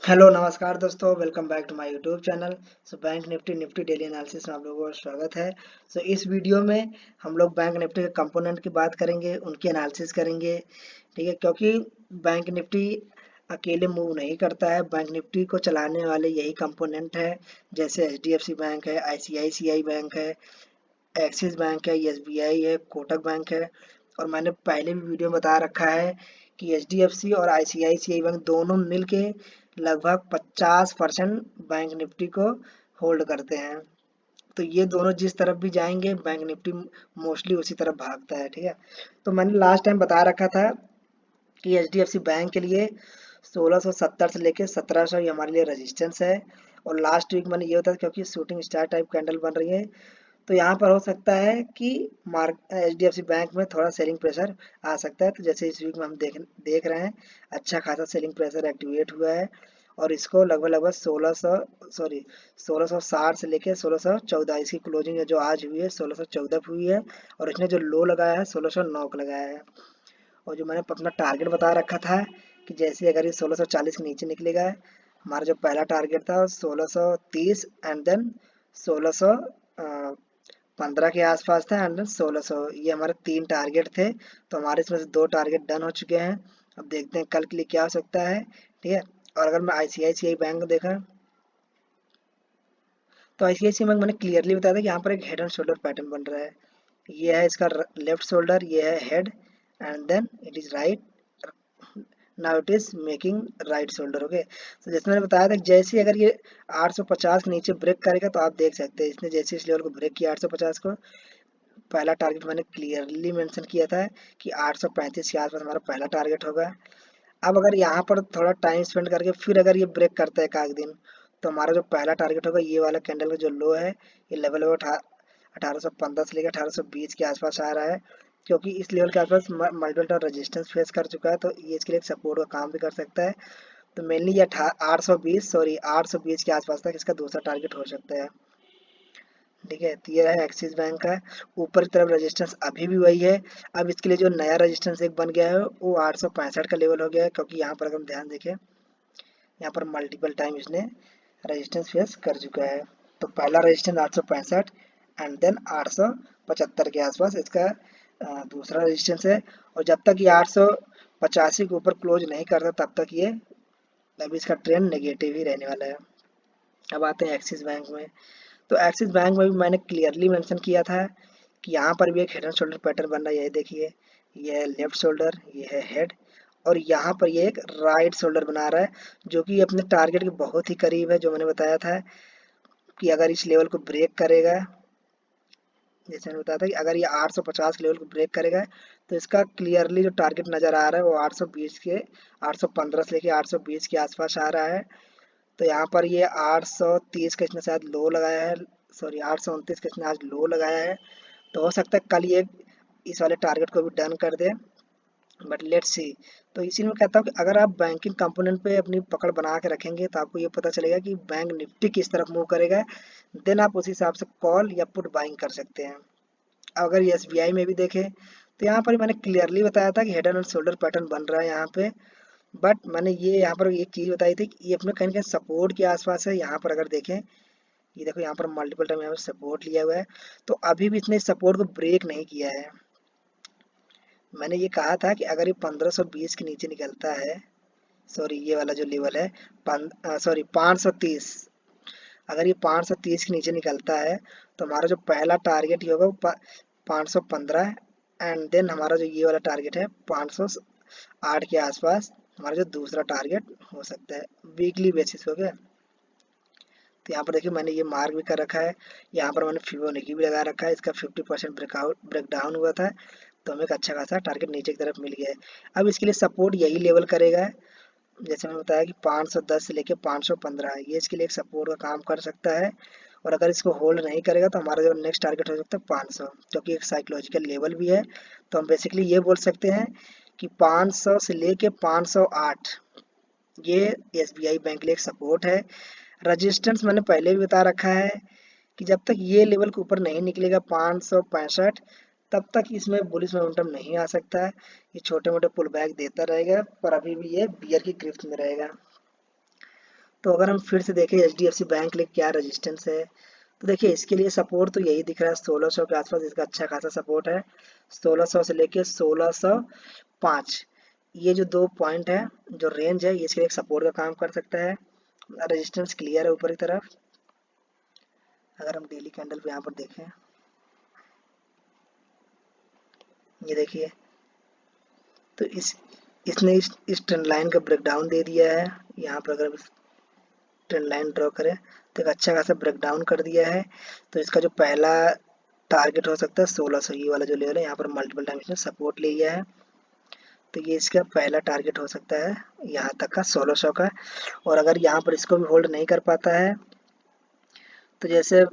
Hello नमस्कार दोस्तों, welcome back to my YouTube channel. Bank Nifty daily analysis में आप लोगों का स्वागत है। इस वीडियो में हम लोग बैंक निफ्टी के कंपोनेंट की बात करेंगे, उनकी एनालिसिस करेंगे। ठीक है, क्योंकि बैंक निफ्टी अकेले मूव नहीं करता है, बैंक निफ्टी को चलाने वाले यही कंपोनेंट है। जैसे एचडीएफसी बैंक है, आईसीआईसीआई बैंक है, एक्सिस बैंक है, एसबीआई है, कोटक बैंक है। और मैंने पहले भी वीडियो में बता रखा है कि एचडीएफसी और आईसीआईसीआई बैंक दोनों मिलके लगभग 50% बैंक निफ्टी को होल्ड करते हैं। तो ये दोनों जिस तरफ भी जाएंगे बैंक निफ्टी मोस्टली उसी तरफ भागता है। ठीक है, तो मैंने लास्ट टाइम बता रखा था कि एचडीएफसी बैंक के लिए 1670 से लेके 1700 ये हमारे लिए रेजिस्टेंस है। और लास्ट वीक मैंने ये होता है क्योंकि शूटिंग स्टार टाइप कैंडल बन रही है, तो यहाँ पर हो सकता है कि मार्क एचडीएफसी बैंक में थोड़ा सेलिंग प्रेशर आ सकता है। तो जैसे इस वीक में हम देख रहे हैं, अच्छा खासा सेलिंग प्रेशर एक्टिवेट हुआ है। और इसको लगभग लगभग 1660 से लेके 1614 इसकी क्लोजिंग है जो आज हुई है 1614 हुई है। और इसने जो लो लगाया है 1609 का लगाया है। और जो मैंने अपना टारगेट बता रखा था कि जैसे अगर ये 1640 के नीचे निकलेगा, हमारा जो पहला टारगेट था 1630 एंड देन 1615 के आसपास था एंड देन 1600, ये हमारे 3 टारगेट थे। तो हमारे इसमें से 2 टारगेट डन हो चुके हैं। अब देखते हैं कल के लिए क्या हो सकता है। ठीक है, और अगर मैं आईसीआईसीआई बैंक को देखा, तो आईसीआईसीआई बैंक मैंने क्लियरली बताया था कि यहाँ पर एक हेड एंड शोल्डर पैटर्न बन रहा है। ये है इसका लेफ्ट शोल्डर, ये है head and then it is right, now it is making right shoulder. Okay, तो जैसे मैंने बताया था कि जैसे ही अगर ये 850 नीचे ब्रेक करेगा तो आप देख सकते हैं इसने जैसे इस लेवल को ब्रेक किया 850 को। पहला टारगेट मैंने क्लियरली मेंशन किया था कि 835 के आसपास हमारा पहला टारगेट होगा। अब अगर यहाँ पर थोड़ा टाइम स्पेंड करके फिर अगर ये ब्रेक करता है एक आध दिन, तो हमारा जो पहला टारगेट होगा ये वाला कैंडल का जो लो है, ये लेवल है 1815 से लेकर 1820 के आसपास आ रहा है। क्योंकि इस लेवल के आसपास मल्टीपल टाइम रेजिस्टेंस फेस कर चुका है, तो ये इसके लिए एक सपोर्ट का काम भी कर सकता है। तो मेनली ये 820 के आसपास तक इसका दूसरा टारगेट हो सकता है। ठीक है, तो ये है एक्सिस बैंक का। ऊपर की तरफ रेजिस्टेंस अभी भी वही है। अब इसके लिए जो नया रेजिस्टेंस एक बन गया है वो 865 का लेवल हो गया है, क्योंकि यहाँ पर अगर हम ध्यान देखें, यहाँ पर मल्टीपल टाइम इसने रेजिस्टेंस फेस कर चुका है। तो पहला रेजिस्टेंस 865 एंड देन 875 के आसपास इसका दूसरा रेजिस्टेंस है। और जब तक ये 885 के ऊपर क्लोज नहीं करता तब तक ये अभी इसका ट्रेंड नेगेटिव ही रहने वाला है। अब आते हैं एक्सिस बैंक में। तो एक्सिस बैंक में भी मैंने क्लियरली मेंशन किया था कि यहाँ पर भी एक हेड एंड शोल्डर पैटर्न बन रहा है। ये देखिए, ये है लेफ्ट शोल्डर, ये है हेड, और यहाँ पर ये एक राइट शोल्डर बना रहा है जो कि अपने टारगेट के बहुत ही करीब है। जो मैंने बताया था कि अगर इस लेवल को ब्रेक करेगा, जैसे मैंने बताया था कि अगर ये 850 के लेवल को ब्रेक करेगा तो इसका क्लियरली जो टारगेट नज़र आ रहा है वो 820 के 815 से लेके 820 के आसपास आ रहा है। तो यहाँ पर ये 830 का इसने शायद लो लगाया है, सॉरी 829 का इसने आज लो लगाया है। तो हो सकता है कल ये इस वाले टारगेट को भी डन कर दे, बट लेट्स सी। तो इसी में कहता हूँ कि अगर आप बैंकिंग कंपोनेंट पे अपनी पकड़ बना के रखेंगे तो आपको ये पता चलेगा कि बैंक निफ्टी किस तरफ मूव करेगा, देन आप उस हिसाब से कॉल या पुट बाइंग कर सकते हैं। अगर ये एसबीआई में भी देखें तो यहाँ पर मैंने क्लियरली बताया था कि हेड एंड शोल्डर पैटर्न बन रहा है यहाँ पे। बट मैंने ये यहाँ पर एक चीज़ बताई थी कि ये अपने कहीं कहीं सपोर्ट के आसपास है। यहाँ पर अगर देखें, ये देखो यहाँ पर मल्टीपल टाइम यहाँ पर सपोर्ट लिया हुआ है, तो अभी भी इसने सपोर्ट को ब्रेक नहीं किया है। मैंने ये कहा था कि अगर ये 1520 के नीचे निकलता है, सॉरी ये वाला जो लेवल है सॉरी 530, अगर ये 530 के नीचे निकलता है तो हमारा जो पहला टारगेट ही होगा वो 515 एंड देन हमारा जो ये वाला टारगेट है 508 के आसपास हमारा जो दूसरा टारगेट हो सकता है वीकली बेसिस हो गया। तो यहाँ पर देखिए मैंने ये मार्क भी कर रखा है, यहाँ पर मैंने फिबोनाची भी लगा रखा है। इसका 50% ब्रेक डाउन हुआ था, तो हमें एक अच्छा खासा टारगेट नीचे की तरफ मिल गया है। अब इसके लिए सपोर्ट यही लेवल करेगा, जैसे मैंने बताया कि 510 से लेके 515 ये इसके लिए एक सपोर्ट का काम कर सकता है। और अगर इसको होल्ड नहीं करेगा तो हमारा जो नेक्स्ट टारगेट हो सकता है 500, क्योंकि एक साइकोलॉजिकल लेवल भी है। तो हम बेसिकली ये बोल सकते हैं कि 500 से लेके 508 ये एसबीआई बैंक के लिए एक सपोर्ट है। रजिस्टेंस मैंने पहले भी बता रखा है कि जब तक ये लेवल के ऊपर नहीं निकलेगा 565, तब तक इसमें बुलिश मोमेंटम नहीं आ सकता है। ये छोटे मोटे पुल बैक देता रहेगा, पर अभी भी ये बियर की गिरफ्त में रहेगा। तो अगर हम फिर से देखें HDFC बैंक के लिए क्या रेजिस्टेंस है, तो देखिए इसके लिए सपोर्ट तो यही दिख रहा है 1600 के आसपास, इसका अच्छा खासा सपोर्ट है 1600 से लेके 1605। ये जो 2 पॉइंट है, जो रेंज है, ये इसके लिए एक सपोर्ट का काम कर सकता है। रेजिस्टेंस क्लियर है ऊपर की तरफ। अगर हम डेली कैंडल पे यहाँ पर देखें, ये देखिए, तो इसने इस ट्रेंड लाइन का ब्रेकडाउन दे दिया है। यहाँ पर अगर ट्रेंड लाइन ड्रॉ करें तो एक अच्छा खासा ब्रेकडाउन कर दिया है। तो इसका जो पहला टारगेट हो सकता है 1600, ये वाला जो लेवल है, यहाँ पर मल्टीपल टाइम इसने सपोर्ट लिया है। तो ये इसका पहला टारगेट हो सकता है यहाँ तक का 1600 का। और अगर यहाँ पर इसको भी होल्ड नहीं कर पाता है, तो जैसे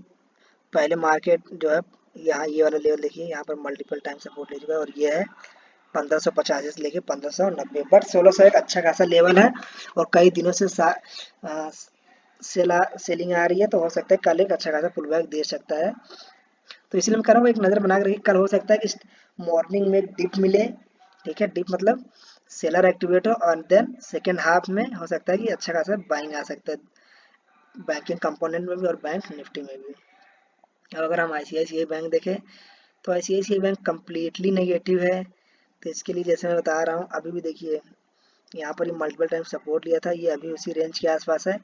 पहले मार्केट जो है, यहाँ ये वाला लेवल देखिए, यहाँ पर मल्टीपल टाइम सपोर्ट ले चुका है, और ये है 1585 से लेके 1590। बट 1600 एक अच्छा खासा लेवल है, और कई दिनों से सेलिंग आ रही है, तो हो सकता है कल एक अच्छा खासा पुल बैक दे सकता है। तो इसलिए मैं कह रहा हूँ एक नज़र बना के रखिए, कल हो सकता है कि मॉर्निंग में एक डिप मिले। ठीक है, डिप मतलब सेलर एक्टिवेट हो, और देन सेकेंड हाफ में हो सकता है कि अच्छा खासा बाइंग आ सकता है बैंकिंग कंपोनेंट में भी और बैंक निफ्टी में भी। और अगर हम ICICI बैंक देखें, तो ICICI बैंक कम्प्लीटली नेगेटिव है। तो इसके लिए जैसे मैं बता रहा हूँ, अभी भी देखिए यहाँ पर ये मल्टीपल टाइम सपोर्ट लिया था, ये अभी उसी रेंज के आसपास है।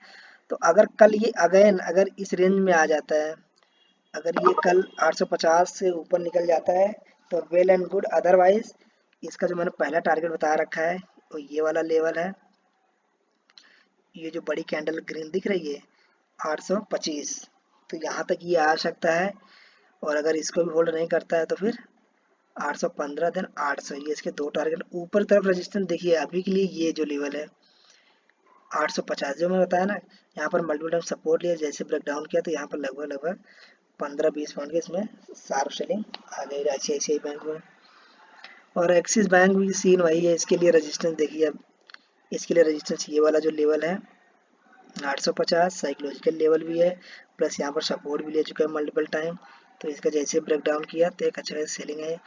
तो अगर कल ये अगेन अगर इस रेंज में आ जाता है, अगर ये कल 850 से ऊपर निकल जाता है, तो वेल एंड गुड। अदरवाइज इसका जो मैंने पहला टारगेट बता रखा है, वो ये वाला लेवल है। ये जो बड़ी कैंडल ग्रीन दिख रही है 825, तो यहाँ तक ये आ सकता है। और अगर इसको भी होल्ड नहीं करता है, तो फिर 815 देन 800, ये इसके दो टारगेट। ऊपर तरफ रेजिस्टेंस देखिए अभी के लिए ये जो लेवल है 850, जो मैं बताया ना, यहाँ पर मल्टीपल टाइम सपोर्ट लिया, जैसे ब्रेक डाउन किया, तो यहाँ पर लगभग लगभग 15-20 पॉइंट के इसमें शार्प सेलिंग आ गई ICICI बैंक में। और एक्सिस बैंक भी सीन वही है, इसके लिए रेजिस्टेंस देखिए अब, इसके लिए रेजिस्टेंस ये वाला जो लेवल है 850 साइकोलॉजिकल लेवल भी है, प्लस यहाँ पर सपोर्ट भी ले चुका है मल्टीपल टाइम। तो इसका जैसे ब्रेक डाउन किया, तो एक अच्छा सेलिंग है।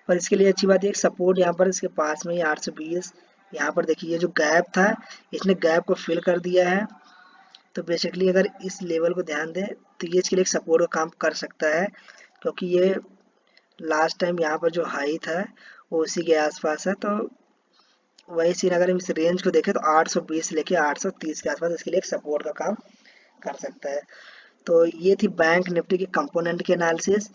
पर इसके लिए अच्छी बात है, एक सपोर्ट यहाँ पर इसके पास में ही 820, यहाँ पर देखिए ये जो गैप था, इसने गैप को फिल कर दिया है। तो बेसिकली अगर इस लेवल को ध्यान दें, तो ये इसके लिए एक सपोर्ट का काम कर सकता है, क्योंकि ये लास्ट टाइम यहाँ पर जो हाई था वो उसी के आसपास है। तो वही सीन अगर हम इस रेंज को देखें, तो 820 से लेके 830 के आसपास इसके लिए एक सपोर्ट का काम कर सकता है। तो ये थी बैंक निफ्टी के कंपोनेंट के एनालिसिस।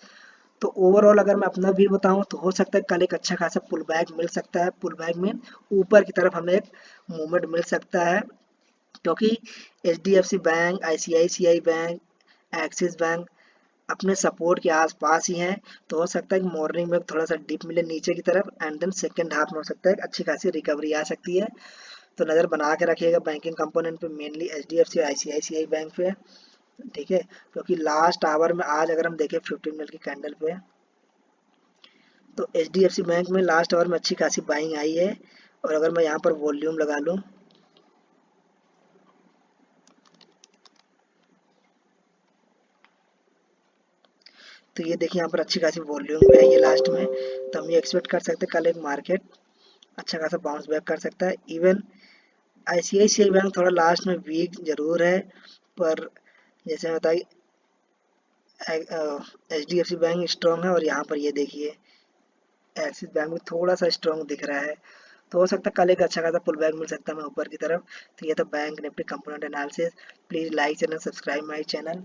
तो ओवरऑल अगर मैं अपना भी बताऊं, तो हो सकता है कल एक अच्छा खासा पुल बैक मिल सकता है। पुल बैक में ऊपर की तरफ हमें एक मूवमेंट मिल सकता है, क्योंकि HDFC bank, ICICI bank, axis bank अपने सपोर्ट के आसपास ही हैं। तो हो सकता है कि मॉर्निंग में थोड़ा सा डिप मिले नीचे की तरफ, एंड देन सेकेंड हाफ में हो सकता है कि अच्छी खासी रिकवरी आ सकती है। तो नज़र बना के रखिएगा बैंकिंग कंपोनेंट पे, मेनली HDFC और ICICI बैंक पे। ठीक है, क्योंकि लास्ट आवर में आज अगर हम देखें 15 मिनट की कैंडल पे, तो HDFC बैंक में लास्ट आवर में अच्छी खासी बाइंग आई है। और अगर मैं यहाँ पर वॉल्यूम लगा लूँ, तो ये देखिए यहाँ पर अच्छी खासी वॉल्यूम भी आई है लास्ट में। तो हम ये एक्सपेक्ट कर सकते हैं कल एक मार्केट अच्छा खासा बाउंस बैक कर सकता है। इवन ICICI बैंक थोड़ा लास्ट में वीक जरूर है, पर जैसे मैं बताई HDFC बैंक स्ट्रॉन्ग है, और यहाँ पर ये देखिए एक्सिस बैंक में थोड़ा सा स्ट्रॉन्ग दिख रहा है। तो हो सकता है कल एक अच्छा खासा पुल बैक मिल सकता है हमें ऊपर की तरफ। तो ये था bank Nifty component analysis. Please like channel, subscribe my channel.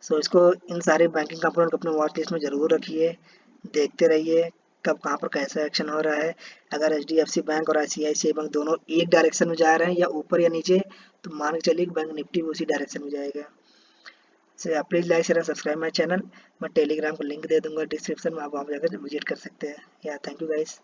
So इसको, इन सारे बैंकिंग कंपोनेंट को अपने वॉच लिस्ट में ज़रूर रखिए, देखते रहिए कब कहाँ पर कैसा एक्शन हो रहा है। अगर HDFC बैंक और ICICI बैंक दोनों एक डायरेक्शन में जा रहे हैं, या ऊपर या नीचे, तो मान के चलिए बैंक निफ्टी भी उसी डायरेक्शन में जाएगा। सो आप please like share subscribe my channel. मैं टेलीग्राम को लिंक दे दूंगा डिस्क्रिप्शन में, आप वहाँ पर जाकर विजिट कर सकते हैं। या थैंक यू गाइस।